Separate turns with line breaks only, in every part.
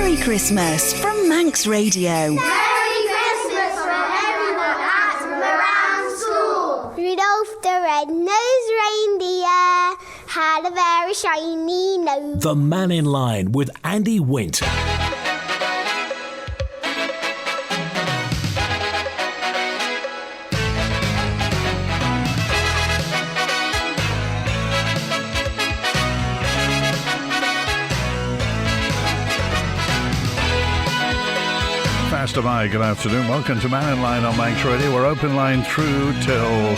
Merry Christmas from Manx Radio.
Merry Christmas from everyone at Moran School.
Rudolph the red-nosed reindeer had a very shiny nose.
The Mannin Line with Andy Wint.
Pastor Mai, good afternoon. Welcome to Mannin Line on Manx Radio. We're open line through till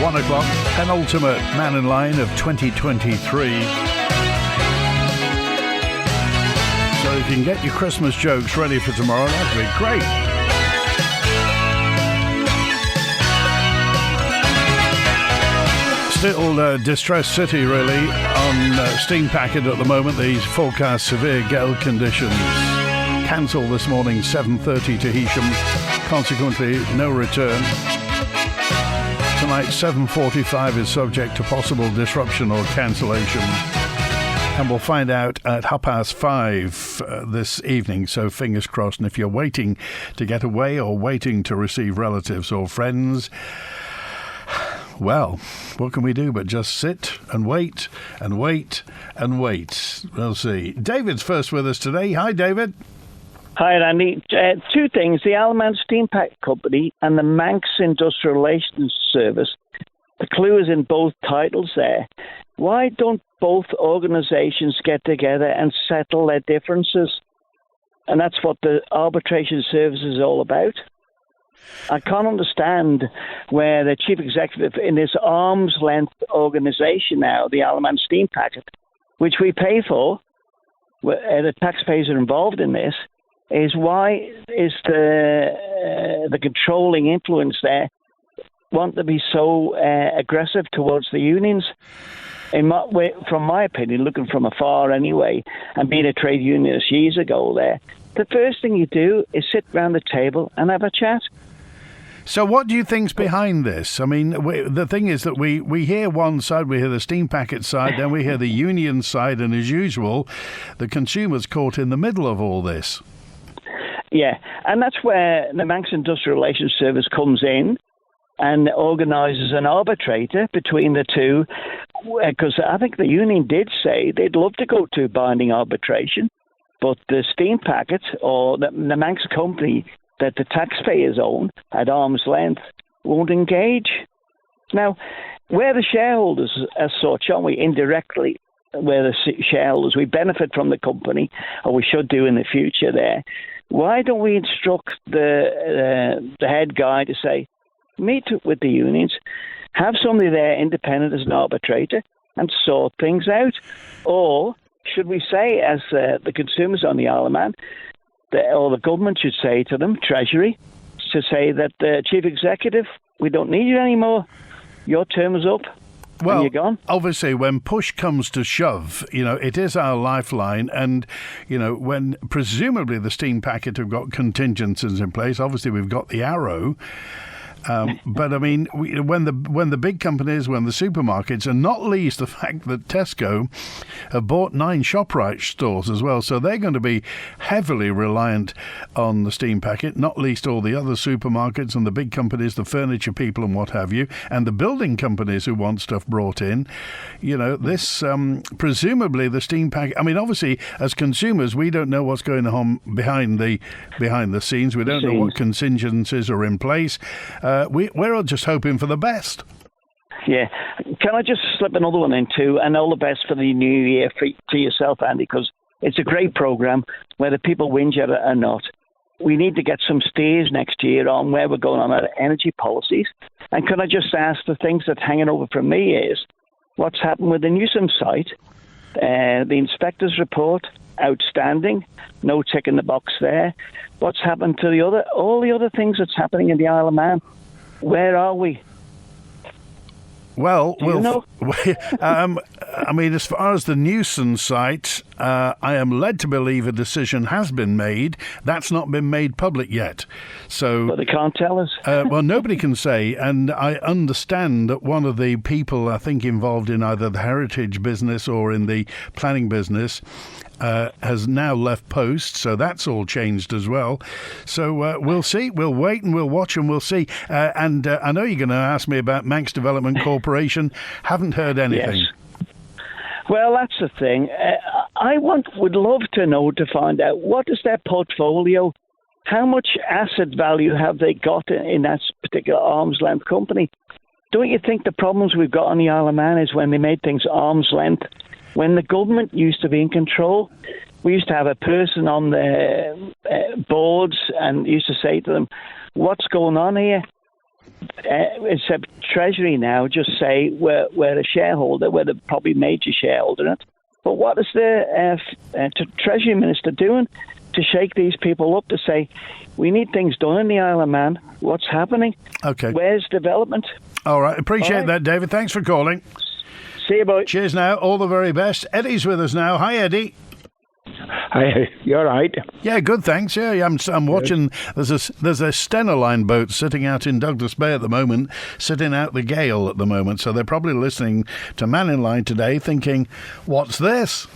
1 o'clock. Penultimate Mannin Line of 2023. So if you can get your Christmas jokes ready for tomorrow, that'd be great. Still distressed city, really, on steam packet at the moment. These forecast severe gale conditions. Cancel this morning, 7:30 to Heysham. Consequently, no return. Tonight, 7:45 is subject to possible disruption or cancellation. And we'll find out at 5:30 this evening, so fingers crossed. And if you're waiting to get away or waiting to receive relatives or friends, well, what can we do but just sit and wait and wait and wait? We'll see. David's first with us today. Hi, David.
Hi, Andy. Two things. The Alaman Steam Pack Company and the Manx Industrial Relations Service. The clue is in both titles there. Why don't both organisations get together and settle their differences? And that's what the arbitration service is all about. I can't understand where the chief executive in this arm's length organisation now, the Alaman Steam Packet, which we pay for, the taxpayers are involved in this, is why is the controlling influence there want to be so aggressive towards the unions? From my opinion, looking from afar anyway, and being a trade unionist years ago there, the first thing you do is sit round the table and have a chat.
So what do you think's behind this? I mean, the thing is that we hear one side, we hear the steam packet side, then we hear the union side, and as usual, the consumer's caught in the middle of all this.
Yeah, and that's where the Manx Industrial Relations Service comes in and organises an arbitrator between the two, because I think the union did say they'd love to go to binding arbitration, but the steam packet or the Manx company that the taxpayers own at arm's length won't engage. Now, we're the shareholders as such, aren't we, indirectly? We're the shareholders. We benefit from the company, or we should do in the future there. Why don't we instruct the head guy to say, meet with the unions, have somebody there independent as an arbitrator, and sort things out? Or should we say, as the consumers on the Isle of Man, or the government should say to them, Treasury, to say that the chief executive, we don't need you anymore. Your term is up.
Well,
you're gone.
Obviously, when push comes to shove, it is our lifeline. And, when presumably the steam packet have got contingencies in place, obviously we've got the arrow. But I mean, when the big companies, when the supermarkets, and not least the fact that Tesco have bought 9 ShopRite stores as well, so they're going to be heavily reliant on the steam packet, not least all the other supermarkets and the big companies, the furniture people and what have you, and the building companies who want stuff brought in. This presumably the steam packet. I mean, obviously, as consumers, we don't know what's going on behind the scenes. We don't know what contingencies are in place. We're all just hoping for the best.
Yeah. Can I just slip another one in too? And all the best for the new year to yourself, Andy, because it's a great programme, whether people whinge at it or not. We need to get some steers next year on where we're going on our energy policies. And can I just ask, the things that's hanging over from me is what's happened with the Newsom site, the inspector's report, outstanding, no tick in the box there. What's happened to all the other things that's happening in the Isle of Man? Where are we?
Well,
Do you know?
I mean, as far as the Newsom site, I am led to believe a decision has been made. That's not been made public yet. So,
But they can't tell us.
well, nobody can say. And I understand that one of the people, I think, involved in either the heritage business or in the planning business has now left post, so that's all changed as well. So we'll see. We'll wait and we'll watch and we'll see. And I know you're going to ask me about Manx Development Corporation. Haven't heard anything.
Yes. Well, that's the thing. Would love to know, to find out what is their portfolio. How much asset value have they got in that particular arm's length company? Don't you think the problems we've got on the Isle of Man is when they made things arm's length? When the government used to be in control, we used to have a person on the boards and used to say to them, what's going on here? Except Treasury now just say we're a shareholder, we're the probably major shareholder in it. But what is the Treasury Minister doing to shake these people up to say, we need things done in the Isle of Man? What's happening?
Okay.
Where's development?
All right. Appreciate that, David. Thanks for calling.
See you, boy.
Cheers now. All the very best. Eddie's with us now. Hi, Eddie.
Hi, you all right?
Yeah, good, thanks. Yeah, I'm watching. There's a Stena Line boat sitting out in Douglas Bay at the moment, sitting out the gale at the moment. So they're probably listening to Mannin Line today thinking, what's this?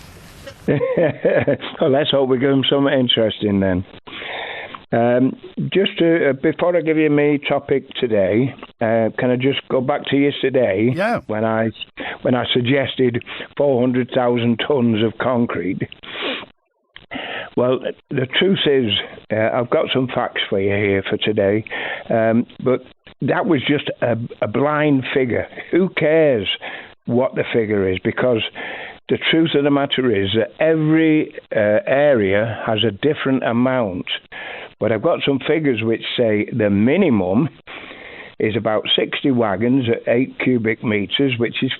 Well, let's hope we give them something interesting then. Just before I give you my topic today, can I just go back to yesterday?
Yeah.
When I suggested 400,000 tons of concrete. Well, the truth is, I've got some facts for you here for today, but that was just a blind figure. Who cares what the figure is? Because the truth of the matter is that every area has a different amount. But I've got some figures which say the minimum is about 60 wagons at 8 cubic metres, which is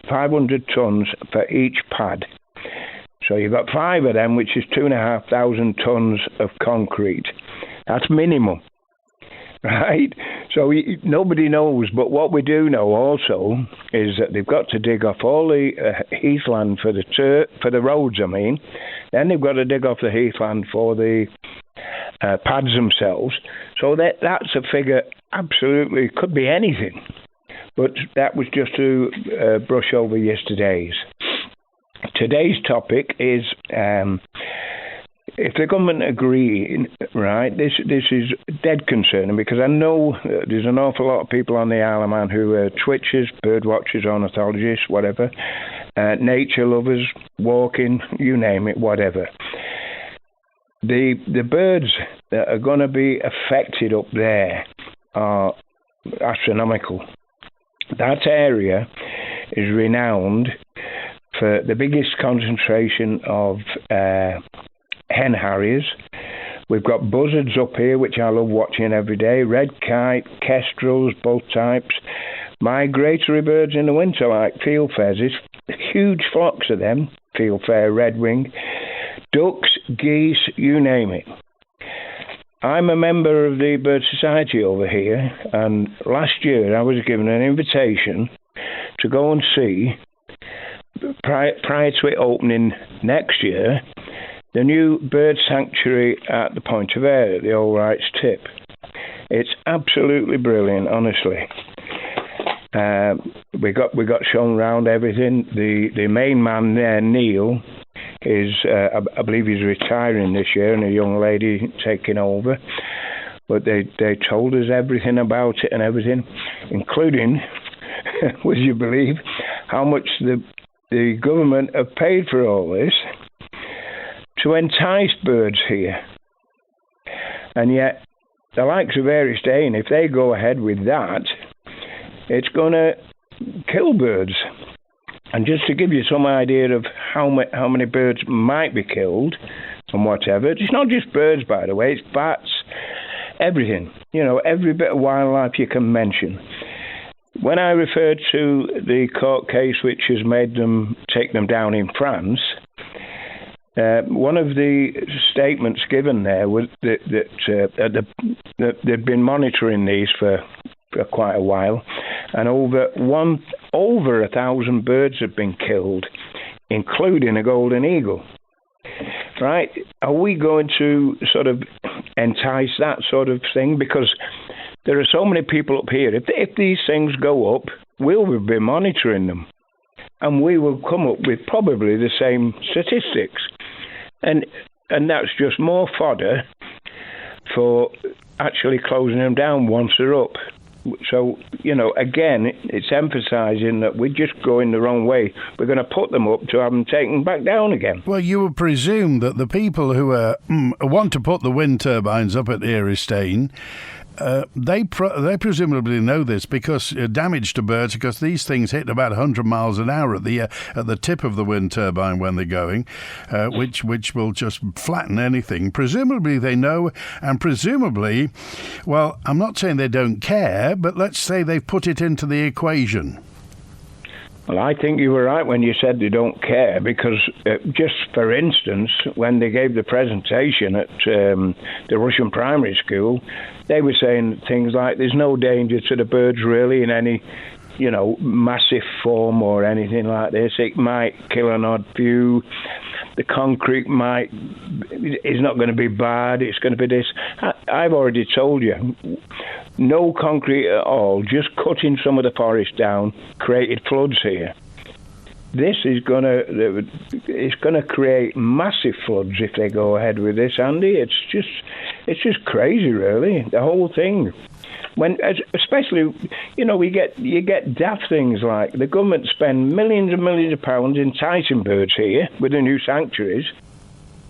500 tonnes for each pad. So you've got 5 of them, which is 2,500 tonnes of concrete. That's minimum, right? So nobody knows, but what we do know also is that they've got to dig off all the heathland for the roads, I mean. Then they've got to dig off the heathland for the pads themselves. So that's a figure, absolutely, could be anything. But that was just to brush over yesterday's. Today's topic is if the government agree, right, this is dead concerning because I know there's an awful lot of people on the Isle of Man who are twitchers, bird watchers, ornithologists, whatever, nature lovers, walking, you name it, whatever. The birds that are going to be affected up there are astronomical. That area is renowned for the biggest concentration of hen harriers. We've got buzzards up here, which I love watching every day, red kite, kestrels, both types, migratory birds in the winter like field pheasants, huge flocks of them, fieldfare, redwing, ducks, geese, you name it. I'm a member of the Bird Society over here, and last year I was given an invitation to go and see, prior to it opening next year, the new bird sanctuary at the Point of Ayre at the All Rights Tip. It's absolutely brilliant, honestly. We got shown around everything. The main man there, Neil, is I believe he's retiring this year, and a young lady taking over. But they told us everything about it and everything, including, would you believe, how much the government have paid for all this to entice birds here. And yet, the likes of Eristane, if they go ahead with that, it's going to kill birds. And just to give you some idea of how many birds might be killed and whatever, it's not just birds, by the way, it's bats, everything. You know, every bit of wildlife you can mention. When I referred to the court case which has made them take them down in France, one of the statements given there was that they'd been monitoring these for quite a while, and over 1,000 birds have been killed, including a golden eagle. right? Are we going to sort of entice that sort of thing? Because there are so many people up here. If these things go up, we'll be monitoring them, and we will come up with probably the same statistics, and that's just more fodder for actually closing them down once they're up. So, again, it's emphasising that we're just going the wrong way. We're going to put them up to have them taken back down again.
Well, you would presume that the people who want to put the wind turbines up at Eristane, they presumably know this because damage to birds, because these things hit about 100 miles an hour at the tip of the wind turbine when they're going, which will just flatten anything. Presumably they know, and presumably, well, I'm not saying they don't care, but let's say they've put it into the equation.
Well, I think you were right when you said they don't care, because just for instance, when they gave the presentation at the Russian primary school, they were saying things like there's no danger to the birds really in any, massive form or anything like this. It might kill an odd few. The concrete is not going to be bad. It's going to be this. I've already told you, no concrete at all. Just cutting some of the forest down created floods here. This is going to create massive floods if they go ahead with this, Andy. It's just crazy, really. The whole thing. Especially, you get daft things like the government spend millions and millions of pounds enticing birds here with the new sanctuaries.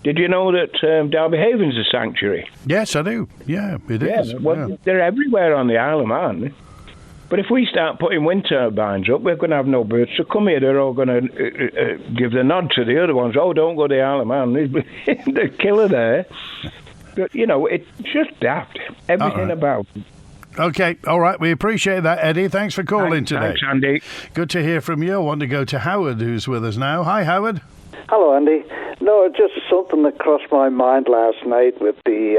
Did you know that Derby Haven's a sanctuary?
Yes, I do. Yeah, it is.
Well, they're everywhere on the Isle of Man. But if we start putting wind turbines up, we're going to have no birds to come here. They're all going to give the nod to the other ones. Oh, don't go to the Isle of Man. The killer there. But, it's just daft. Everything about it.
Okay, all right. We appreciate that, Eddie. Thanks for calling today.
Thanks, Andy.
Good to hear from you. I want to go to Howard, who's with us now. Hi, Howard.
Hello, Andy. No, it's just something that crossed my mind last night with the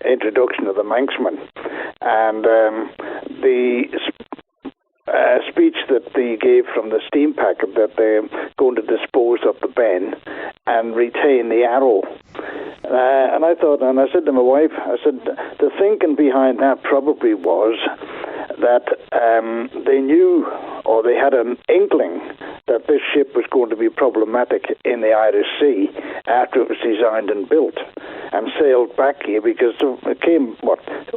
introduction of the Manxman and the speech that they gave from the steam packet that they're going to dispose of the Ben and retain the Arrow. And I thought, and I said to my wife, I said, the thinking behind that probably was that they knew, or they had an inkling, that this ship was going to be problematic in the Irish Sea after it was designed and built, and sailed back here because it came,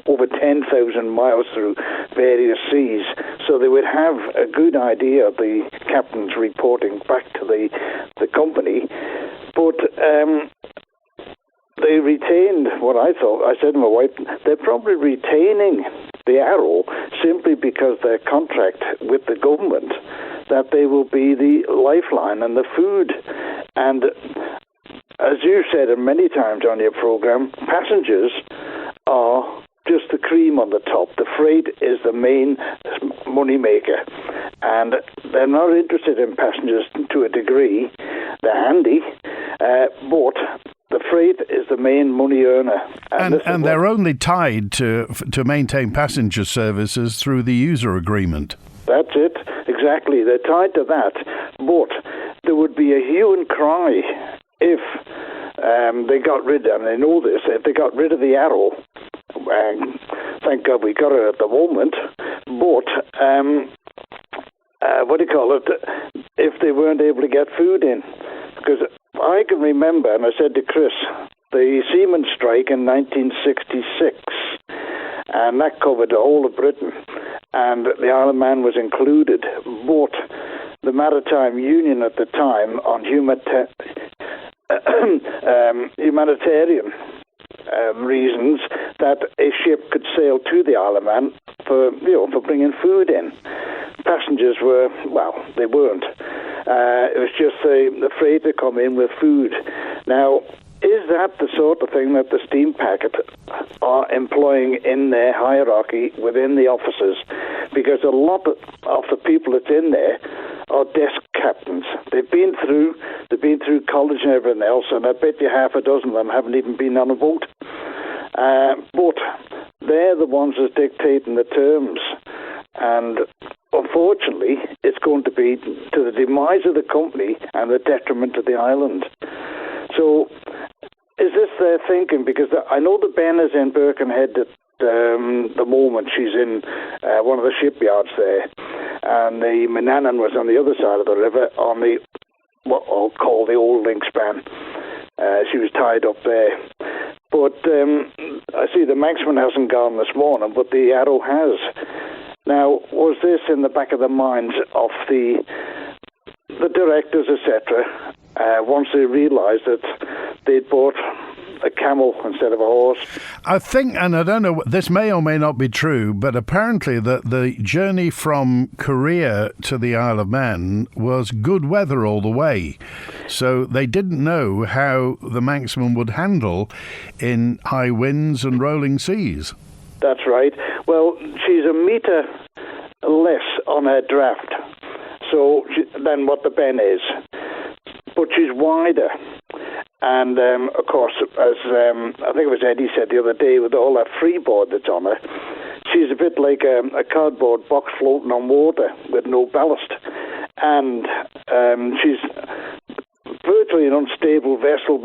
over 10,000 miles through various seas. So they would have a good idea of the captains reporting back to the company. But they retained what I thought. I said to my wife, they're probably retaining the Arrow simply because their contract with the government that they will be the lifeline and the food. And as you said many times on your program, passengers are just the cream on the top. The freight is the main money maker, and they're not interested in passengers to a degree. They're handy, but the freight is the main money earner.
And they're only tied to maintain passenger services through the user agreement.
That's it, exactly. They're tied to that. But there would be a hue and cry if they got rid, and they know this, if they got rid of the Arrow. Thank God we got it at the moment. But if they weren't able to get food in, because I can remember, and I said to Chris, the seamen strike in 1966, and that covered the whole of Britain, and the Isle of Man was included. But the Maritime Union at the time, on humanitarian reasons, that a ship could sail to the Isle of Man for bringing food in. Passengers they weren't. It was just the freight to come in with food. Now, is that the sort of thing that the steam packet are employing in their hierarchy within the offices? Because a lot of the people that's in there are desk captains. They've been through college and everything else, and I bet you half a dozen of them haven't even been on a boat. But they're the ones that's dictating the terms. And unfortunately, it's going to be to the demise of the company and the detriment of the island. So thinking, because I know the Ben is in Birkenhead at the moment. She's in one of the shipyards there, and the Mannin was on the other side of the river on the what I'll call the old link span. She was tied up there. But I see the Manxman hasn't gone this morning, but the Arrow has. Now, was this in the back of the minds of the directors, etc., once they realised that they'd bought a camel instead of a horse?
I think, and I don't know, this may or may not be true, but apparently the journey from Korea to the Isle of Man was good weather all the way. So they didn't know how the Manxman would handle in high winds and rolling seas.
That's right. Well, she's a metre less on her draft than what the Ben is. But she's wider. And, of course, as I think it was Eddie said the other day, with all that freeboard that's on her, she's a bit like a cardboard box floating on water with no ballast. And she's virtually an unstable vessel.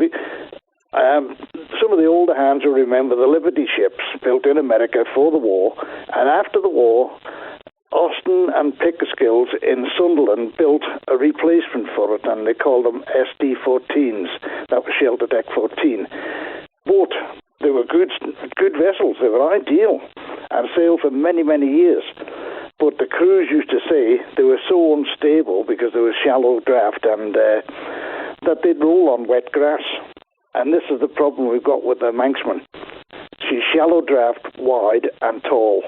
Some of the older hands will remember the Liberty ships built in America for the war. And after the war, Austin and Pickersgills in Sunderland built a replacement for it, and they called them SD-14s. That was Shelter Deck 14. But they were good vessels. They were ideal and sailed for many, many years. But the crews used to say they were so unstable because there was shallow draft and that they'd roll on wet grass. And this is the problem we've got with the Manxman. She's shallow draft, wide and tall,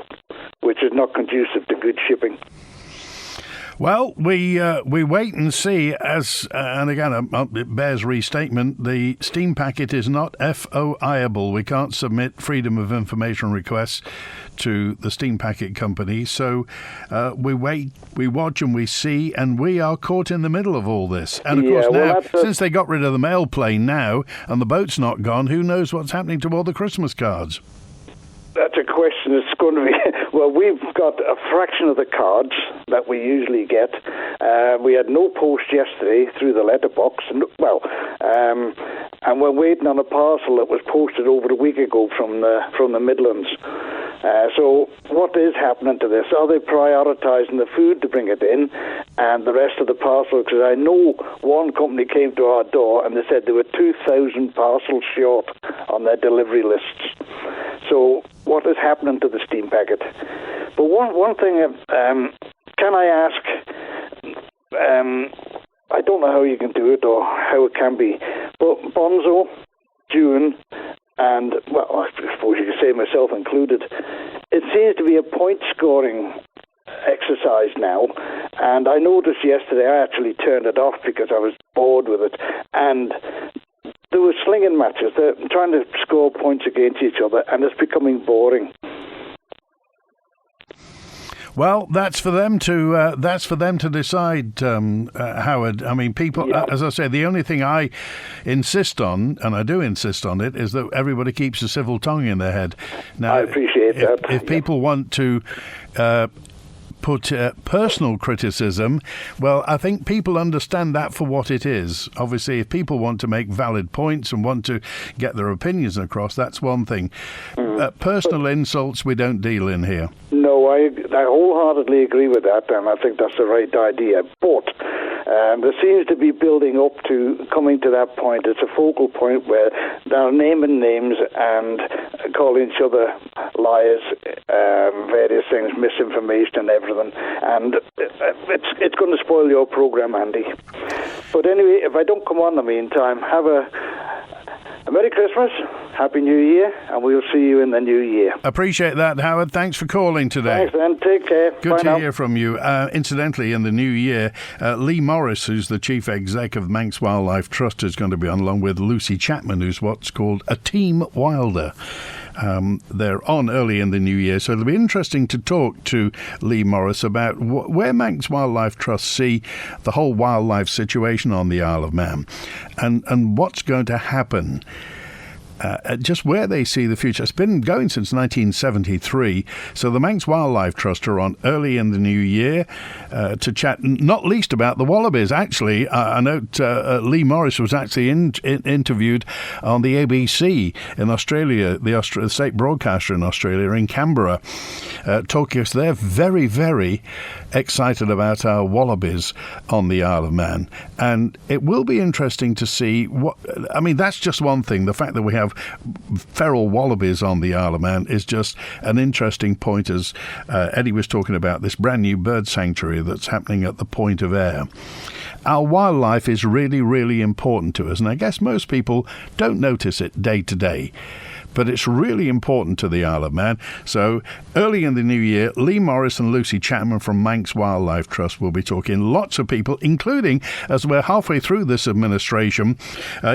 which is not conducive to good shipping.
Well, we wait and see. And again, it bears restatement. The steam packet is not FOI-able. We can't submit freedom of information requests to the steam packet company. So we wait, we watch, and we see, and we are caught in the middle of all this. And of course, now since they got rid of the mail plane now, and the boat's not gone, who knows what's happening to all the Christmas cards?
That's a question. It's going to be... Well, we've got a fraction of the cards that we usually get. We had no post yesterday through the letterbox. And we're waiting on a parcel that was posted over a week ago from the Midlands. So what is happening to this? Are they prioritising the food to bring it in and the rest of the parcel? Because I know one company came to our door and they said there were 2,000 parcels short on their delivery lists. So what is happening to the steam packet? But one thing, can I ask, I don't know how you can do it or how it can be, but Bonzo, June, and, well, I suppose you could say myself included, it seems to be a point-scoring exercise now, and I noticed yesterday I actually turned it off because I was bored with it, and there were slinging matches. They're trying to score points against each other, and it's becoming boring.
Well, that's for them to decide, Howard. I mean, people, as I say, the only thing I insist on, and I do insist on it, is that everybody keeps a civil tongue in their head. Now,
I appreciate that.
If people want to put personal criticism, well, I think people understand that for what it is. Obviously, if people want to make valid points and want to get their opinions across, that's one thing. Personal insults we don't deal in here.
No, I wholeheartedly agree with that, and I think that's the right idea. But there seems to be building up to coming to that point. It's a focal point where they're naming names and calling each other liars, various things, misinformation and everything. And it's going to spoil your program, Andy. But anyway, if I don't come on in the meantime, have a Merry Christmas, Happy New Year, and we'll see you in the new year.
Appreciate that, Howard. Thanks for calling today.
Thanks, then. Take care.
Good to hear from you. Incidentally, in the new year, Lee Morris, who's the chief exec of Manx Wildlife Trust, is going to be on, along with Lucy Chapman, who's what's called a Team Wilder. They're on early in the new year, so it'll be interesting to talk to Lee Morris about where Manx Wildlife Trust see the whole wildlife situation on the Isle of Man and what's going to happen just where they see the future. It's been going since 1973. So the Manx Wildlife Trust are on early in the new year to chat, not least about the wallabies. Actually, I note Lee Morris was actually interviewed on the ABC in Australia, the state broadcaster in Australia, in Canberra, talking us. They're very, very excited about our wallabies on the Isle of Man. And it will be interesting to see what... I mean, that's just one thing. The fact that we have feral wallabies on the Isle of Man is just an interesting point, as Eddie was talking about this brand new bird sanctuary that's happening at the Point of Ayr. Our wildlife is really, really important to us, and I guess most people don't notice it day to day. But it's really important to the Isle of Man. So early in the new year, Lee Morris and Lucy Chapman from Manx Wildlife Trust will be talking. Lots of people, including, as we're halfway through this administration,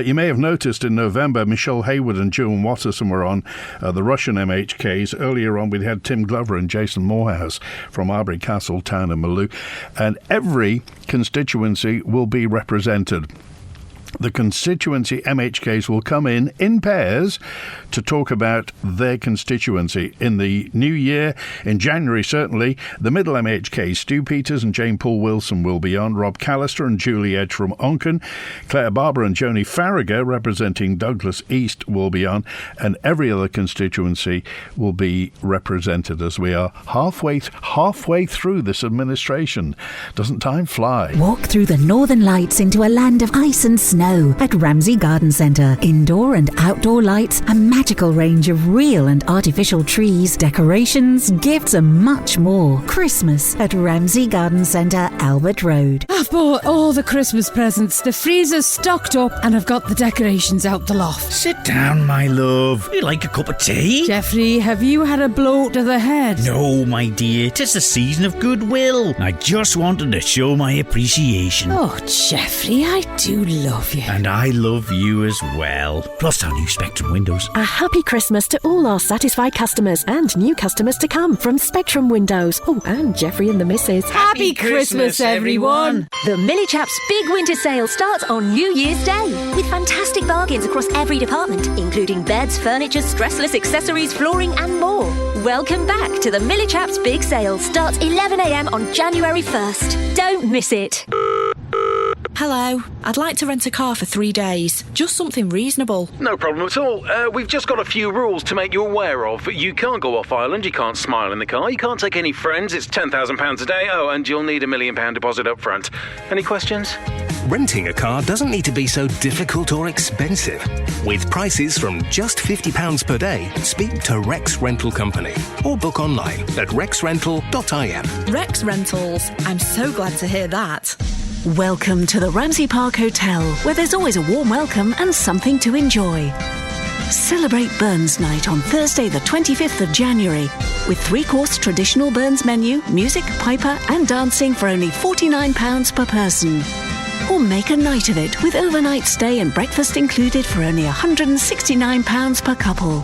you may have noticed in November, Michelle Hayward and June Watterson were on the Russian MHKs. Earlier on, we had Tim Glover and Jason Morehouse from Arbury Castle, Town and Maloo. And every constituency will be represented. The constituency MHKs will come in pairs to talk about their constituency. In the new year, in January certainly, the Middle MHK, Stu Peters and Jane Paul Wilson will be on, Rob Callister and Julie Edge from Onken, Claire Barber and Joni Farragher representing Douglas East will be on, and every other constituency will be represented as we are halfway through this administration. Doesn't time fly?
Walk through the Northern Lights into a land of ice and snow at Ramsey Garden Centre. Indoor and outdoor lights, a magical range of real and artificial trees, decorations, gifts and much more. Christmas at Ramsey Garden Centre, Albert Road.
I've bought all the Christmas presents. The freezer's stocked up and I've got the decorations out the loft.
Sit down, my love. You like a cup of tea?
Jeffrey, have you had a blow to the head?
No, my dear. 'Tis the season of goodwill. I just wanted to show my appreciation.
Oh, Jeffrey, I do love you.
And I love you as well. Plus our new Spectrum windows.
A happy Christmas to all our satisfied customers and new customers to come from Spectrum Windows. Oh, and Jeffrey and the missus.
Happy Christmas, everyone.
The Millie Chaps Big Winter Sale starts on New Year's Day with fantastic bargains across every department, including beds, furniture, stressless accessories, flooring and more. Welcome back to the Millie Chaps Big Sale. Starts 11 a.m. on January 1st. Don't miss it.
Hello, I'd like to rent a car for 3 days. Just something reasonable.
No problem at all. We've just got a few rules to make you aware of. You can't go off island, you can't smile in the car, you can't take any friends, it's £10,000 a day, oh, and you'll need £1 million deposit up front. Any questions?
Renting a car doesn't need to be so difficult or expensive. With prices from just £50 per day, speak to Rex Rental Company or book online at rexrental.im.
Rex Rentals. I'm so glad to hear that.
Welcome to the Ramsey Park Hotel, where there's always a warm welcome and something to enjoy. Celebrate Burns Night on Thursday the 25th of January with 3-course traditional Burns menu, music, piper and dancing for only £49 per person. Or make a night of it with overnight stay and breakfast included for only £169 per couple.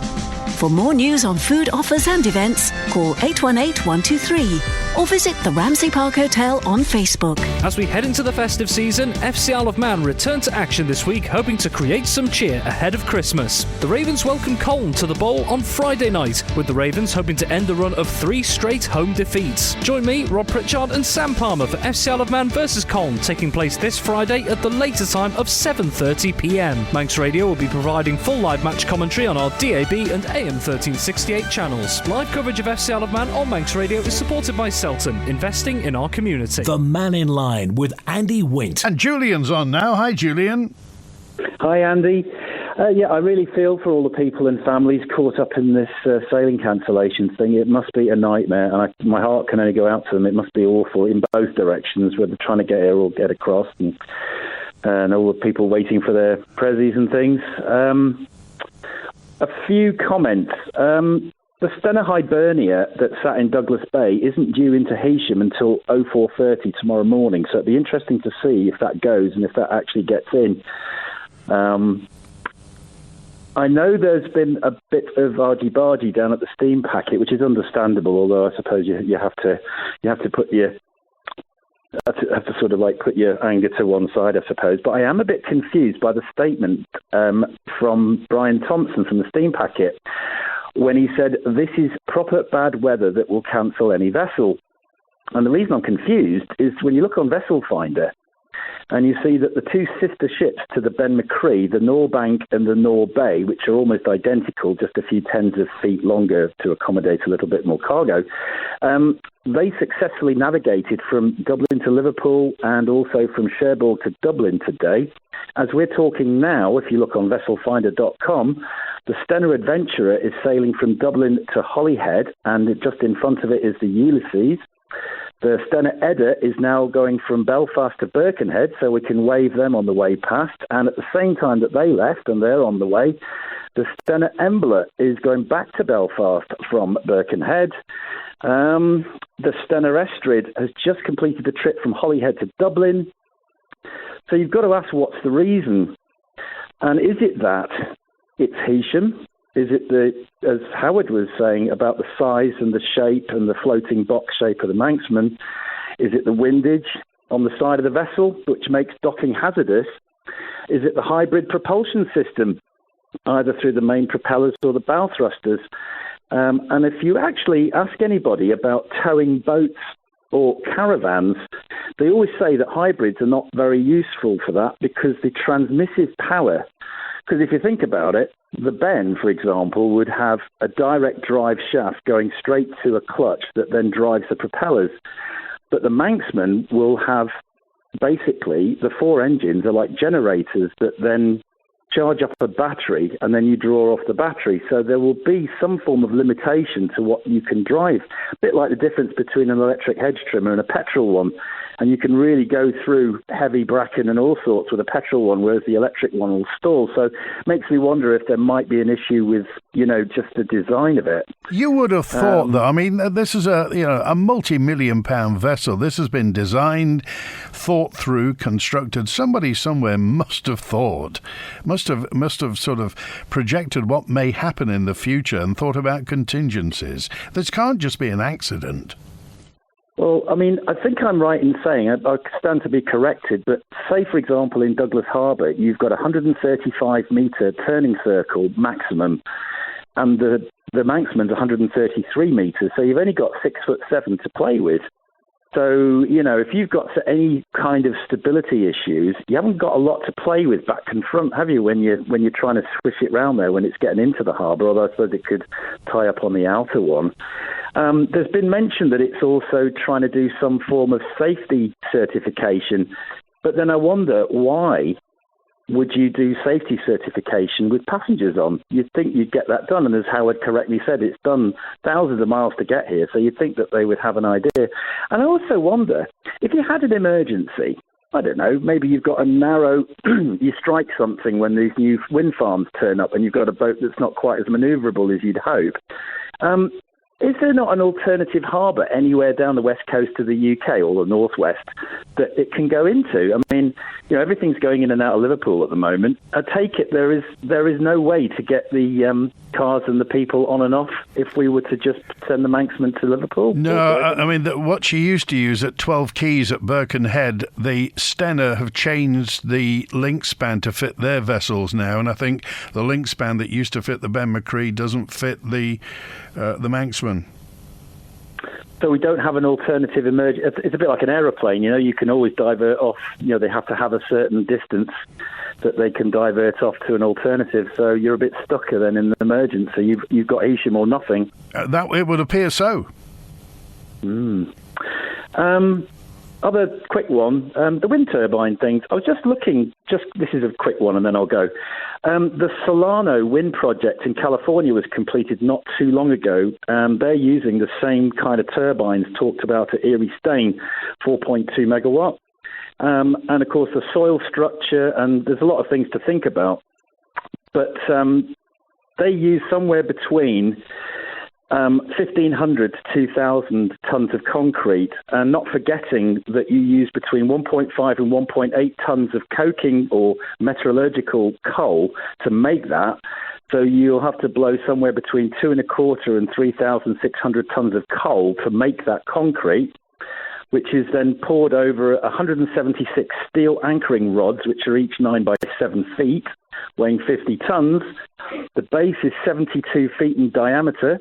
For more news on food offers and events, call 818-123 or visit the Ramsey Park Hotel on Facebook.
As we head into the festive season, FC Isle of Man return to action this week, hoping to create some cheer ahead of Christmas. The Ravens welcome Colne to the Bowl on Friday night, with the Ravens hoping to end the run of 3 straight home defeats. Join me, Rob Pritchard and Sam Palmer for FC Isle of Man vs Colne, taking place this Friday at the later time of 7:30pm. Manx Radio will be providing full live match commentary on our DAB and AM 1368 channels. Live coverage of FC Isle of Man on Manx Radio is supported by Selton, investing in our community.
The Mannin Line with Andy Wint.
And Julian's on now. Hi, Julian.
Hi, Andy. I really feel for all the people and families caught up in this sailing cancellation thing. It must be a nightmare, and my heart can only go out to them. It must be awful in both directions, whether they're trying to get here or get across, and all the people waiting for their prezzies and things. A few comments. The Stena Hibernia that sat in Douglas Bay isn't due into Heysham until 04:30 tomorrow morning, so it'd be interesting to see if that goes and if that actually gets in. I know there's been a bit of argy-bargy down at the steam packet, which is understandable, although I suppose you have to put your have to sort of like put your anger to one side, I suppose. But I am a bit confused by the statement from Brian Thompson from the Steam Packet when he said this is proper bad weather that will cancel any vessel. And the reason I'm confused is when you look on Vessel Finder and you see that the two sister ships to the Ben McCree, the Norbank and the Nor Bay, which are almost identical, just a few tens of feet longer to accommodate a little bit more cargo, they successfully navigated from Dublin to Liverpool and also from Cherbourg to Dublin today. As we're talking now, if you look on vesselfinder.com, the Stena Adventurer is sailing from Dublin to Holyhead, and just in front of it is the Ulysses. The Stena Edda is now going from Belfast to Birkenhead, so we can wave them on the way past. And at the same time that they left, and they're on the way, the Stena Embla is going back to Belfast from Birkenhead. The Stena Estrid has just completed the trip from Holyhead to Dublin. So you've got to ask, what's the reason? And is it that it's Heysham? Is it as Howard was saying, about the size and the shape and the floating box shape of the Manxman? Is it the windage on the side of the vessel, which makes docking hazardous? Is it the hybrid propulsion system, either through the main propellers or the bow thrusters? And if you actually ask anybody about towing boats or caravans, they always say that hybrids are not very useful for that because the transmissive power. Because if you think about it, the Ben, for example, would have a direct drive shaft going straight to a clutch that then drives the propellers. But the Manxman will have, basically, the four engines are like generators that then charge up a battery and then you draw off the battery. So there will be some form of limitation to what you can drive. A bit like the difference between an electric hedge trimmer and a petrol one. And you can really go through heavy bracken and all sorts with a petrol one, whereas the electric one will stall. So it makes me wonder if there might be an issue with, just the design of it.
You would have thought, though, I mean, this is a multi-million-pound vessel. This has been designed, thought through, constructed. Somebody somewhere must have sort of projected what may happen in the future and thought about contingencies. This can't just be an accident.
Well, I mean, I think I'm right in saying, I stand to be corrected, but say, for example, in Douglas Harbour, you've got a 135-metre turning circle maximum, and the Manxman's 133 metres, so you've only got 6'7" to play with. So, if you've got any kind of stability issues, you haven't got a lot to play with back and front, have you, when you're trying to swish it round there when it's getting into the harbour, although I suppose it could tie up on the outer one. There's been mention that it's also trying to do some form of safety certification, but then I wonder, why would you do safety certification with passengers on? You'd think you'd get that done, and as Howard correctly said, it's done thousands of miles to get here, so you'd think that they would have an idea. And I also wonder, if you had an emergency, I don't know, maybe you've got a narrow, you strike something when these new wind farms turn up and you've got a boat that's not quite as manoeuvrable as you'd hope. Is there not an alternative harbour anywhere down the west coast of the UK or the northwest that it can go into? I mean, everything's going in and out of Liverpool at the moment. I take it there is no way to get the cars and the people on and off if we were to just send the Manxman to Liverpool?
No, I mean, what she used to use at 12 Quays at Birkenhead, the Stena have changed the link span to fit their vessels now, and I think the link span that used to fit the Ben McCree doesn't fit the Manxman.
So we don't have an alternative emergency. It's a bit like an aeroplane, you can always divert off. They have to have a certain distance that they can divert off to an alternative. So you're a bit stucker then in the emergency. You've got Heysham or nothing.
That it would appear so.
Other quick one, the wind turbine things. I was just looking, this is a quick one and then I'll go. The Solano wind project in California was completed not too long ago. They're using the same kind of turbines talked about at Erie Stain, 4.2 megawatt. And of course the soil structure, and there's a lot of things to think about. But they use somewhere between 1,500 to 2,000 tonnes of concrete, and not forgetting that you use between 1.5 and 1.8 tonnes of coking or metallurgical coal to make that. So you'll have to blow somewhere between 2.25 and 3,600 tonnes of coal to make that concrete. which is then poured over 176 steel anchoring rods, which are each 9 by 7 feet, weighing 50 tons. The base is 72 feet in diameter.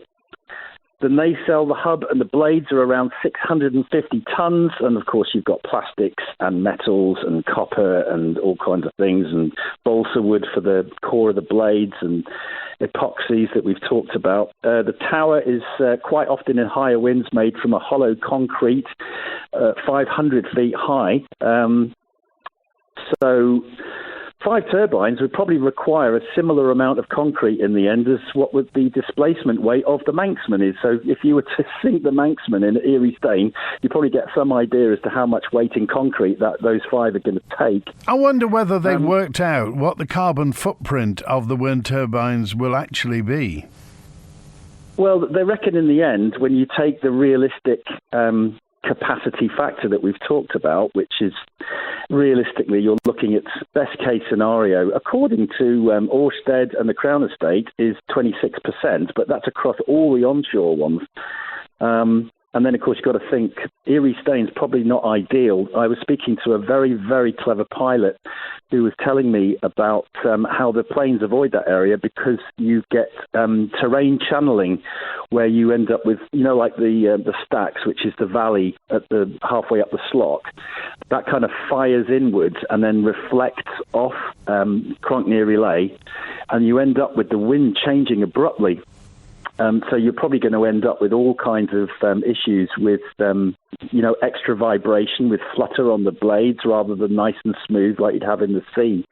The nacelle, the hub, and the blades are around 650 tons. And, of course, you've got plastics and metals and copper and all kinds of things, and balsa wood for the core of the blades and epoxies that we've talked about. The tower is quite often in higher winds made from a hollow concrete, 500 feet high. So 5 turbines would probably require a similar amount of concrete in the end as what the displacement weight of the Manxman is. So if you were to sink the Manxman in Erie Stane, you probably get some idea as to how much weight in concrete that those 5 are going to take.
I wonder whether they've worked out what the carbon footprint of the wind turbines will actually be.
Well, they reckon in the end, when you take the realistic capacity factor that we've talked about, which is realistically you're looking at best case scenario, according to Orsted and the Crown Estate, is 26%, but that's across all the onshore ones. And then, of course, you've got to think Erie Stane's probably not ideal. I was speaking to a very, very clever pilot who was telling me about how the planes avoid that area because you get terrain channeling where you end up with, like the stacks, which is the valley at the halfway up the slot. That kind of fires inwards and then reflects off Cronkney Relay, and you end up with the wind changing abruptly. So you're probably going to end up with all kinds of issues with, extra vibration, with flutter on the blades rather than nice and smooth like you'd have in the sea.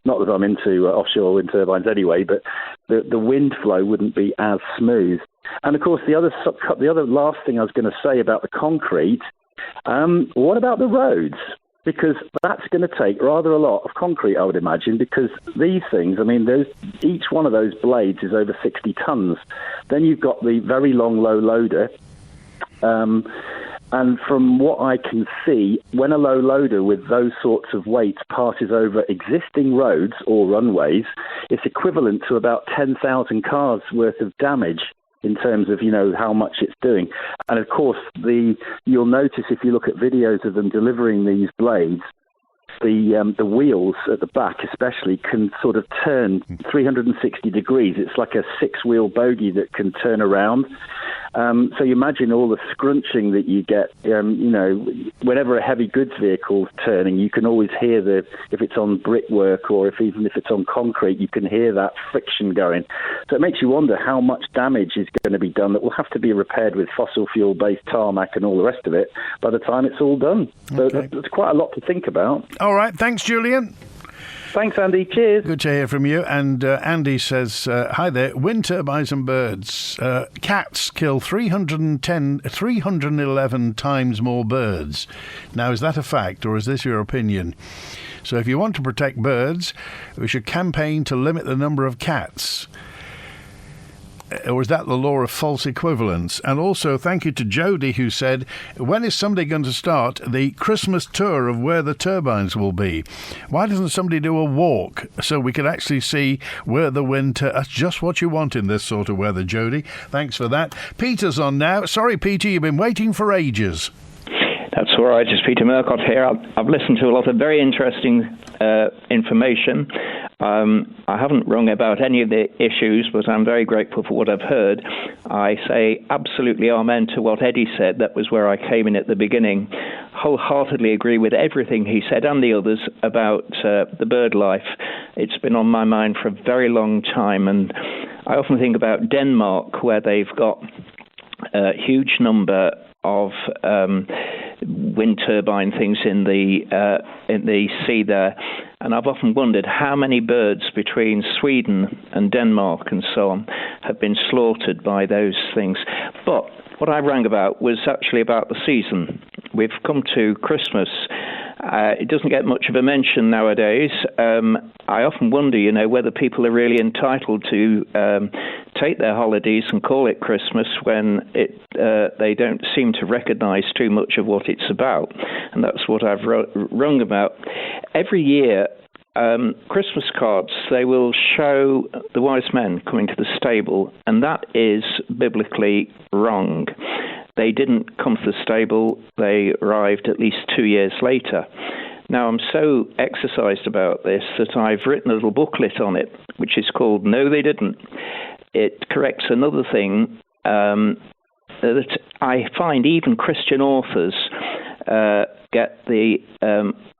Not that I'm into offshore wind turbines anyway, but the wind flow wouldn't be as smooth. And of course, the other last thing I was going to say about the concrete, what about the roads? Because that's going to take rather a lot of concrete, I would imagine, because these things, each one of those blades is over 60 tons. Then you've got the very long low loader. And from what I can see, when a low loader with those sorts of weights passes over existing roads or runways, it's equivalent to about 10,000 cars worth of damage in terms of, how much it's doing. And of course, you'll notice if you look at videos of them delivering these blades, the wheels at the back especially can sort of turn 360 degrees. It's like a 6-wheel bogie that can turn around. So you imagine all the scrunching that you get, whenever a heavy goods vehicle's turning, you can always hear if it's on brickwork or even if it's on concrete, you can hear that friction going. So it makes you wonder how much damage is going to be done that will have to be repaired with fossil fuel-based tarmac and all the rest of it by the time it's all done. So that's quite a lot to think about.
All right. Thanks, Julian.
Thanks, Andy. Cheers.
Good to hear from you. And Andy says, hi there, wind turbines and birds. Cats kill 311 times more birds. Now, is that a fact or is this your opinion? So if you want to protect birds, we should campaign to limit the number of cats. Or is that the law of false equivalence? And also, thank you to Jody, who said, when is somebody going to start the Christmas tour of where the turbines will be? Why doesn't somebody do a walk so we can actually see where the winter... That's just what you want in this sort of weather, Jody. Thanks for that. Peter's on now. Sorry, Peter, you've been waiting for ages.
That's all right. It's Peter Murcott here. I've listened to a lot of very interesting information. I haven't rung about any of the issues, but I'm very grateful for what I've heard. I say absolutely amen to what Eddie said. That was where I came in at the beginning. Wholeheartedly agree with everything he said and the others about the bird life. It's been on my mind for a very long time, and I often think about Denmark, where they've got a huge number of wind turbine things in the sea there, and I've often wondered how many birds between Sweden and Denmark and so on have been slaughtered by those things. But what I rang about was actually about the season. We've come to Christmas. It doesn't get much of a mention nowadays. I often wonder, whether people are really entitled to take their holidays and call it Christmas when they don't seem to recognise too much of what it's about. And that's what I've rung about. Every year, Christmas cards, they will show the wise men coming to the stable, and that is biblically wrong. they didn't come to the stable. They arrived at least 2 years later. Now, I'm so exercised about this that I've written a little booklet on it, which is called No, They Didn't. It corrects another thing that I find even Christian authors get the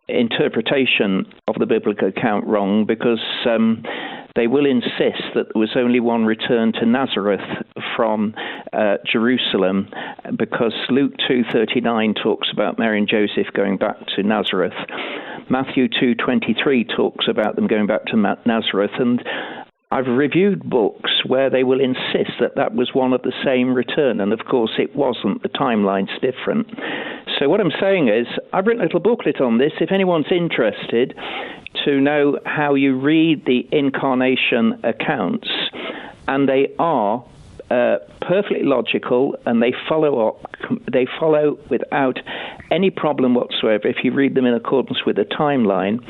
interpretation of the biblical account wrong, because they will insist that there was only one return to Nazareth from Jerusalem, because Luke 2:39 talks about Mary and Joseph going back to Nazareth. Matthew 2:23 talks about them going back to Nazareth, and I've reviewed books where they will insist that that was one of the same return, and of course it wasn't. The timeline's different. So what I'm saying is, I've written a little booklet on this. If anyone's interested to know how you read the incarnation accounts, and they are perfectly logical, and they follow without any problem whatsoever if you read them in accordance with the timeline.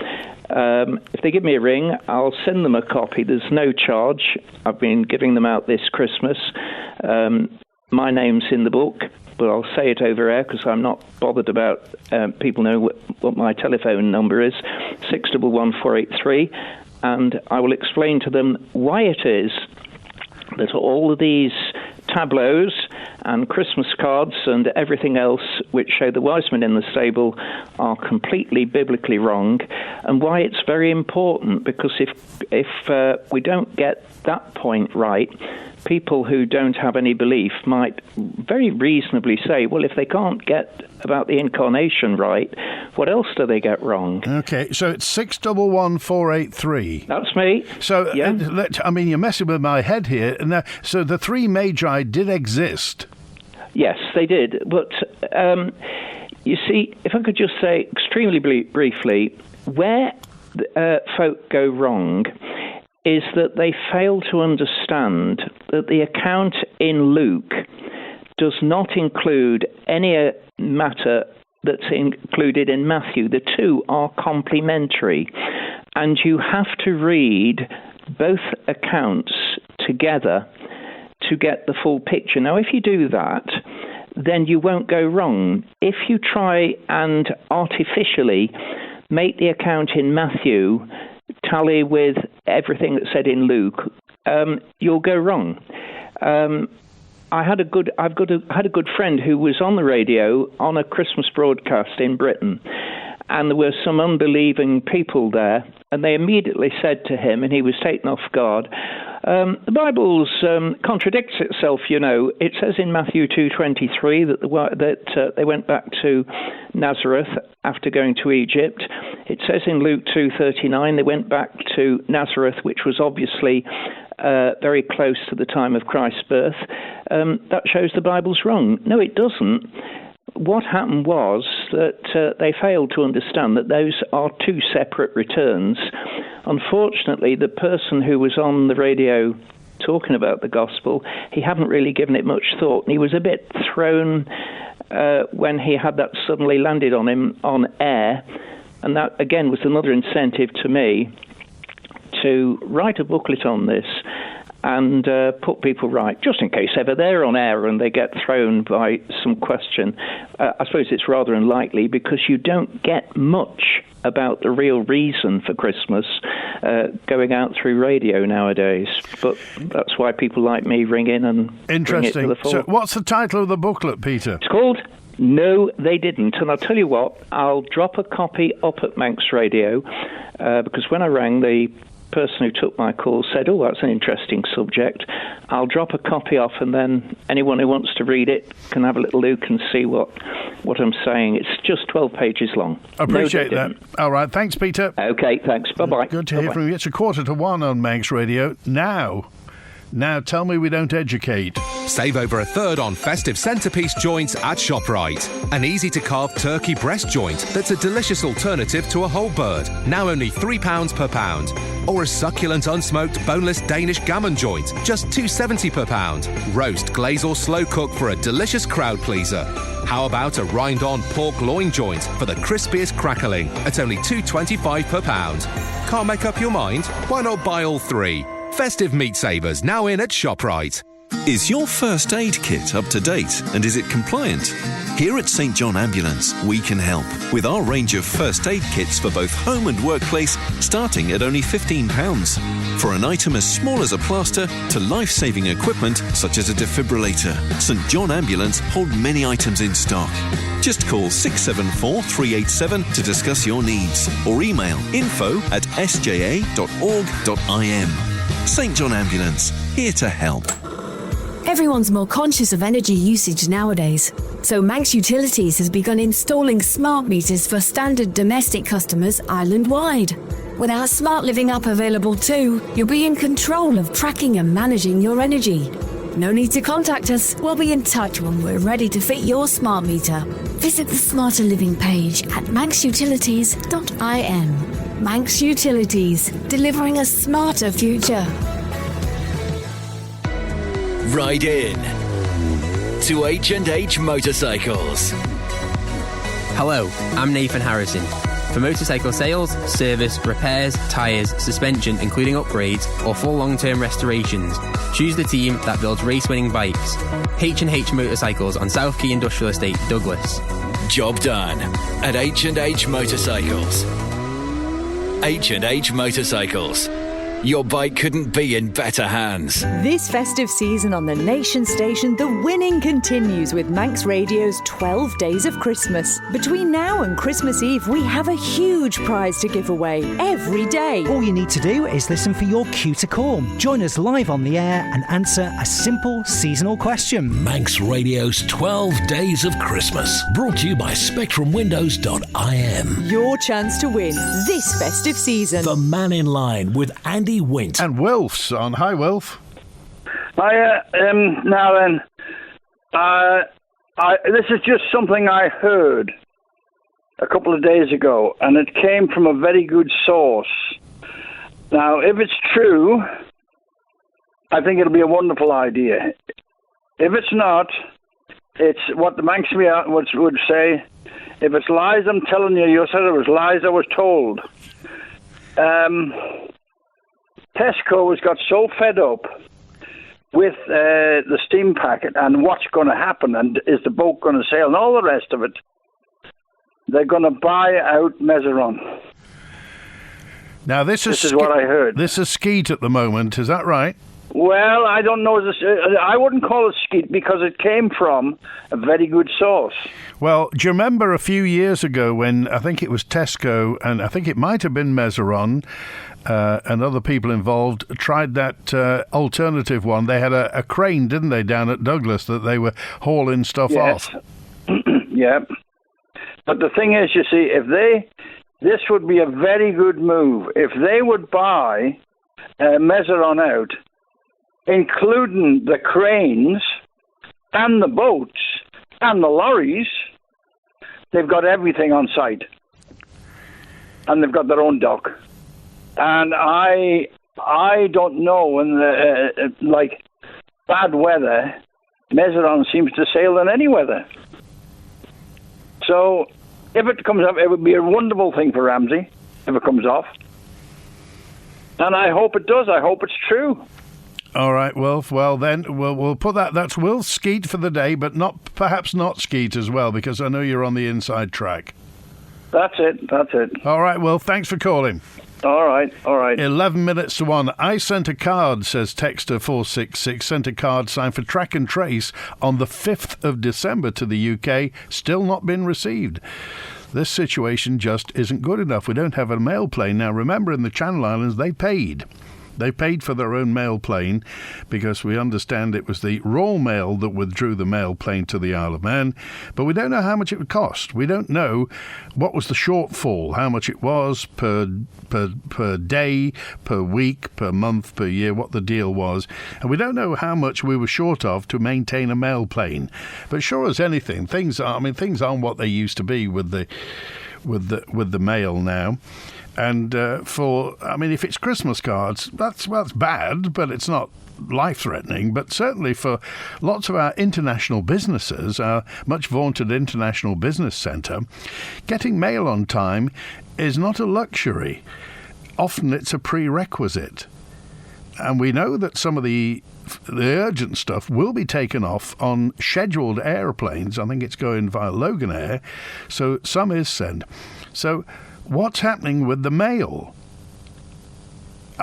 If they give me a ring, I'll send them a copy. There's no charge. I've been giving them out this Christmas. My name's in the book, but I'll say it over air because I'm not bothered about people know what my telephone number is, 611-483, and I will explain to them why it is that all of these tableaus and Christmas cards and everything else which show the Wiseman in the stable are completely biblically wrong, and why it's very important, because if we don't get that point right, people who don't have any belief might very reasonably say, well, if they can't get about the incarnation right, what else do they get wrong?
Okay, so it's 611-483.
That's me.
So,
yeah.
You're messing with my head here. Now, so the three magi did exist?
Yes, they did. But, you see, if I could just say extremely briefly, where folk go wrong is that they fail to understand that the account in Luke does not include any matter that's included in Matthew. The two are complementary, and you have to read both accounts together to get the full picture. Now, if you do that, then you won't go wrong. If you try and artificially make the account in Matthew tally with everything that's said in Luke, you'll go wrong. I had a good friend who was on the radio on a Christmas broadcast in Britain, and there were some unbelieving people there, and they immediately said to him, and he was taken off guard, the Bible contradicts itself, you know. It says in Matthew 2:23 that they went back to Nazareth after going to Egypt. It says in Luke 2:39 they went back to Nazareth, which was obviously very close to the time of Christ's birth. That shows the Bible's wrong. No, it doesn't. What happened was that they failed to understand that those are two separate returns. Unfortunately, the person who was on the radio talking about the gospel, he hadn't really given it much thought, and he was a bit thrown when he had that suddenly landed on him on air. And that, again, was another incentive to me to write a booklet on this and put people right, just in case ever they're on air and they get thrown by some question. I suppose it's rather unlikely, because you don't get much about the real reason for Christmas going out through radio nowadays. But that's why people like me ring in and
Interesting.
Bring it to the fore.
So what's the title of the booklet, Peter?
It's called No, They Didn't. And I'll tell you what, I'll drop a copy up at Manx Radio, because when I rang, the person who took my call said, oh, that's an interesting subject. I'll drop a copy off, and then anyone who wants to read it can have a little look and see what I'm saying. It's just 12 pages long.
Appreciate that. All right, thanks, Peter.
Okay, thanks. Bye-bye.
Good to hear from you. It's 1:45 on Manx Radio. Now tell me we don't educate.
Save over a third on festive centrepiece joints at ShopRite. An easy-to-carve turkey breast joint that's a delicious alternative to a whole bird. Now only £3 per pound. Or a succulent unsmoked boneless Danish gammon joint, just $2.70 per pound. Roast, glaze or slow cook for a delicious crowd pleaser. How about a rind-on pork loin joint for the crispiest crackling at only $2.25 per pound? Can't make up your mind? Why not buy all three? Festive meat savers now in at ShopRite.
Is your first aid kit up to date and is it compliant? Here at St John Ambulance, we can help with our range of first aid kits for both home and workplace, starting at only £15. For an item as small as a plaster to life-saving equipment such as a defibrillator, St John Ambulance hold many items in stock. Just call 674 387 to discuss your needs or email info@sja.org.im. St John Ambulance, here to help.
Everyone's more conscious of energy usage nowadays, so Manx Utilities has begun installing smart meters for standard domestic customers island-wide. With our Smart Living app available too, you'll be in control of tracking and managing your energy. No need to contact us, we'll be in touch when we're ready to fit your smart meter. Visit the Smarter Living page at manxutilities.im. Manx Utilities, delivering a smarter future.
Ride in to H&H Motorcycles.
Hello, I'm Nathan Harrison. For motorcycle sales, service, repairs, tyres, suspension including upgrades or full long-term restorations, choose the team that builds race-winning bikes. H&H Motorcycles on South Quay Industrial Estate, Douglas.
Job done at H&H Motorcycles. H&H Motorcycles. Your bike couldn't be in better hands.
This festive season on the Nation Station, the winning continues with Manx Radio's 12 Days of Christmas. Between now and Christmas Eve, we have a huge prize to give away every day.
All you need to do is listen for your cue to call. Join us live on the air and answer a simple seasonal question.
Manx Radio's 12 Days of Christmas. Brought to you by SpectrumWindows.im.
Your chance to win this festive season.
The Mannin Line with Andy Wint.
And Wilf's on. Hi, Wilf.
Now then, this is just something I heard a couple of days ago, and it came from a very good source. Now, if it's true, I think it'll be a wonderful idea. If it's not, it's what the Manxman would say, if it's lies I'm telling you, you said it was lies I was told. Tesco has got so fed up with the steam packet and what's going to happen and is the boat going to sail and all the rest of it, they're going to buy out Mezeron.
Now, this
is what I heard.
This is skeet at the moment, is that right?
Well, I don't know. I wouldn't call it skeet because it came from a very good source.
Well, do you remember a few years ago when I think it was Tesco and I think it might have been Mezeron and other people involved tried that alternative one? They had a crane, didn't they, down at Douglas that they were hauling stuff off?
Yeah. But the thing is, you see, this would be a very good move. If they would buy Mezeron out, including the cranes and the boats and the lorries, they've got everything on site. And they've got their own dock. And I don't know when like bad weather, Mezeron seems to sail in any weather. So if it comes up, it would be a wonderful thing for Ramsey if it comes off. And I hope it does. I hope it's true.
All right, Wilf. Well, then we'll put that. That's Wilf Skeet for the day, but perhaps not Skeet as well, because I know you're on the inside track.
That's it.
All right, Wilf. Thanks for calling.
All right.
11 minutes to 1. I sent a card, says Texter 466, sent a card signed for track and trace on the 5th of December to the UK, still not been received. This situation just isn't good enough. We don't have a mail plane. Now, remember, in the Channel Islands, they paid. They paid for their own mail plane because we understand it was the Royal Mail that withdrew the mail plane to the Isle of Man, but we don't know how much it would cost. We don't know what was the shortfall, how much it was per day, per week, per month, per year, what the deal was, and we don't know how much we were short of to maintain a mail plane. But sure as anything, things aren't what they used to be with the mail now. And if it's Christmas cards, that's bad, but it's not life-threatening. But certainly for lots of our international businesses, our much vaunted International Business Centre, getting mail on time is not a luxury. Often it's a prerequisite. And we know that some of the urgent stuff will be taken off on scheduled airplanes. I think it's going via Logan Air. So some is sent. So what's happening with the mail?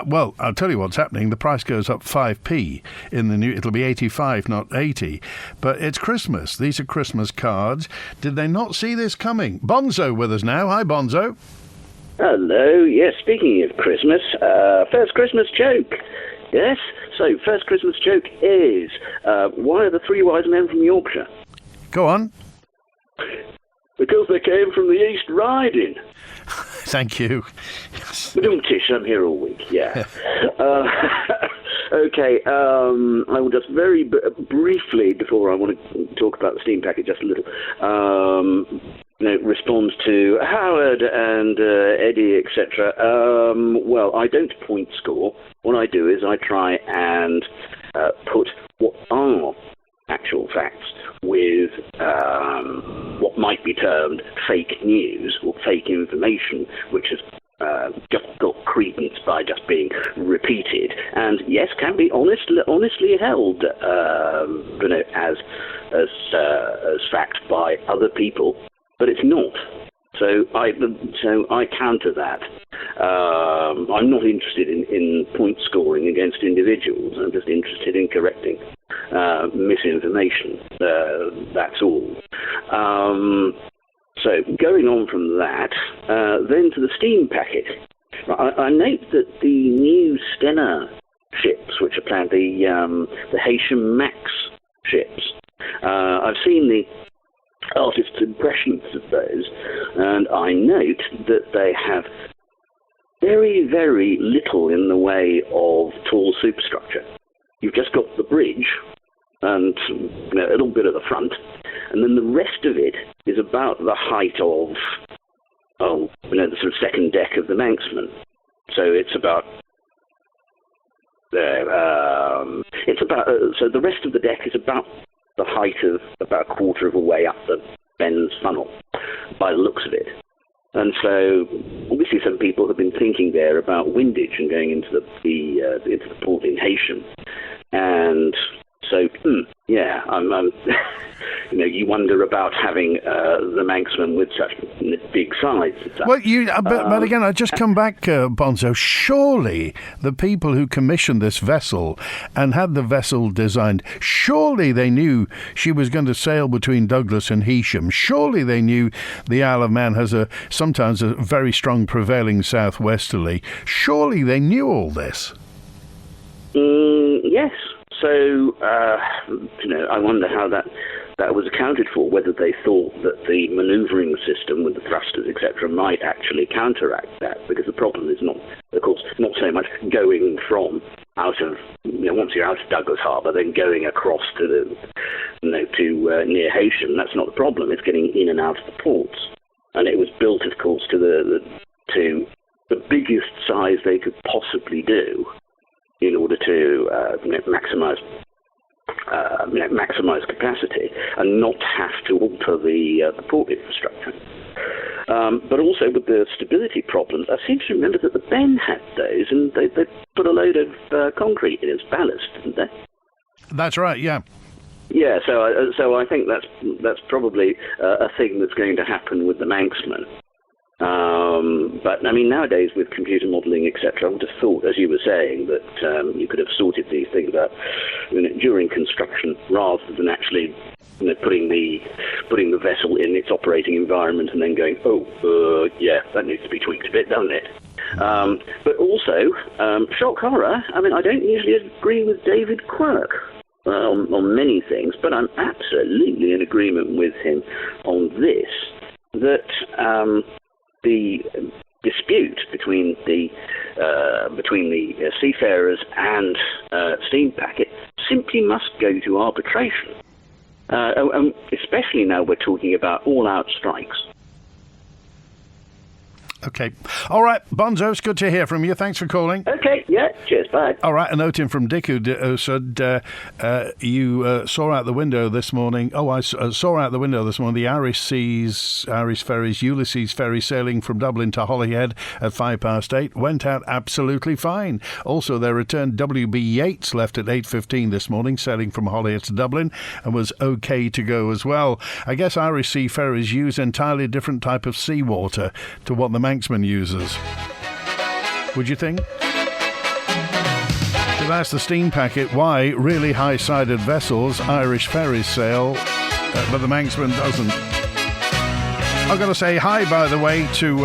Well, I'll tell you what's happening. The price goes up 5p in the new. It'll be 85, not 80. But it's Christmas. These are Christmas cards. Did they not see this coming? Bonzo with us now. Hi, Bonzo.
Hello. Yes, speaking of Christmas, first Christmas joke. Yes. So, first Christmas joke is, why are the three wise men from Yorkshire?
Go on.
Because they came from the East Riding.
Thank you.
Tish, I'm here all week, yeah. Okay, I will just very briefly, before I want to talk about the steam packet just a little, respond to Howard and Eddie, etc. Well, I don't point score. What I do is I try and put what are actual facts with what might be termed fake news or fake information, which has just got credence by just being repeated, and yes, can be honestly held, as fact by other people, but it's not. So I counter that. I'm not interested in point scoring against individuals. I'm just interested in correcting misinformation. That's all. So going on from that, then to the steam packet. I note that the new Stena ships, which are planned, the Haitian Max ships, I've seen the artist's impressions of those, and I note that they have very, very little in the way of tall superstructure. You've just got the bridge and a little bit at the front, and then the rest of it is about the height of, the sort of second deck of the Manxman. So it's about, so the rest of the deck is about the height of about a quarter of a way up the Ben's funnel, by the looks of it. And so, obviously, some people have been thinking there about windage and going into the port in Haitian. And so, I'm you wonder about having the Manxman with such big sides.
Well, but again, I just come back, Bonzo. Surely the people who commissioned this vessel and had the vessel designed, surely they knew she was going to sail between Douglas and Heysham. Surely they knew the Isle of Man has sometimes a very strong prevailing southwesterly. Surely they knew all this.
Yes. So, I wonder how that was accounted for, whether they thought that the manoeuvring system with the thrusters, etc., might actually counteract that, because the problem is not, of course, not so much going from out of, once you're out of Douglas Harbour, then going across to near Haitian. That's not the problem. It's getting in and out of the ports. And it was built, of course, to the biggest size they could possibly do, in order to maximise capacity and not have to alter the port infrastructure. But also with the stability problems, I seem to remember that the Ben had those, and they put a load of concrete in its ballast, didn't they?
That's right. Yeah.
Yeah. So I think that's probably a thing that's going to happen with the Manxman. But I mean, nowadays with computer modelling, etc., I would have thought, as you were saying, that you could have sorted these things out during construction rather than actually putting the vessel in its operating environment and then going, that needs to be tweaked a bit, doesn't it? But also, shock horror. I mean, I don't usually agree with David Quirk on many things, but I'm absolutely in agreement with him on this, that the dispute between the seafarers and steam packet simply must go to arbitration, especially now we're talking about all-out strikes.
Okay. All right, Bonzo, it's good to hear from you. Thanks for calling.
Okay, yeah, cheers, bye.
All right, a note in from Dick who said you saw out the window this morning. Oh, I saw out the window this morning the Irish Ferries, Ulysses Ferry sailing from Dublin to Holyhead at 8:05. Went out absolutely fine. Also, their return WB Yates left at 8:15 this morning, sailing from Holyhead to Dublin, and was okay to go as well. I guess Irish Sea Ferries use entirely different type of seawater to what the Manxman uses. Would you think? Should ask the steam packet why really high-sided vessels, Irish ferries sail, but the Manxman doesn't. I've got to say hi, by the way, to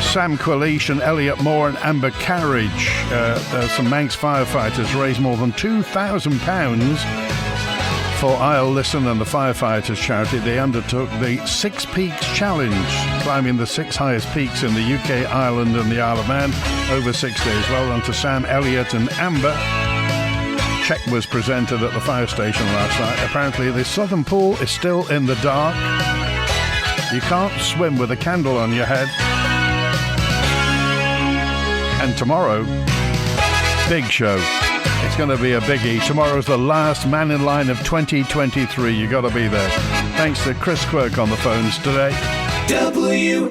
Sam Quilish and Elliot Moore and Amber Carriage. Some Manx firefighters raised more than £2,000 for I'll Listen and the Firefighters charity. They undertook the Six Peaks Challenge, climbing the 6 highest peaks in the UK, Ireland and the Isle of Man over 6 days. Well done to Sam, Elliot and Amber. Check was presented at the fire station last night. Apparently the southern pool is still in the dark. You can't swim with a candle on your head. And tomorrow, big show. It's going to be a biggie. Tomorrow's the last Mannin Line of 2023. You got to be there. Thanks to Chris Quirk on the phones today.
WINT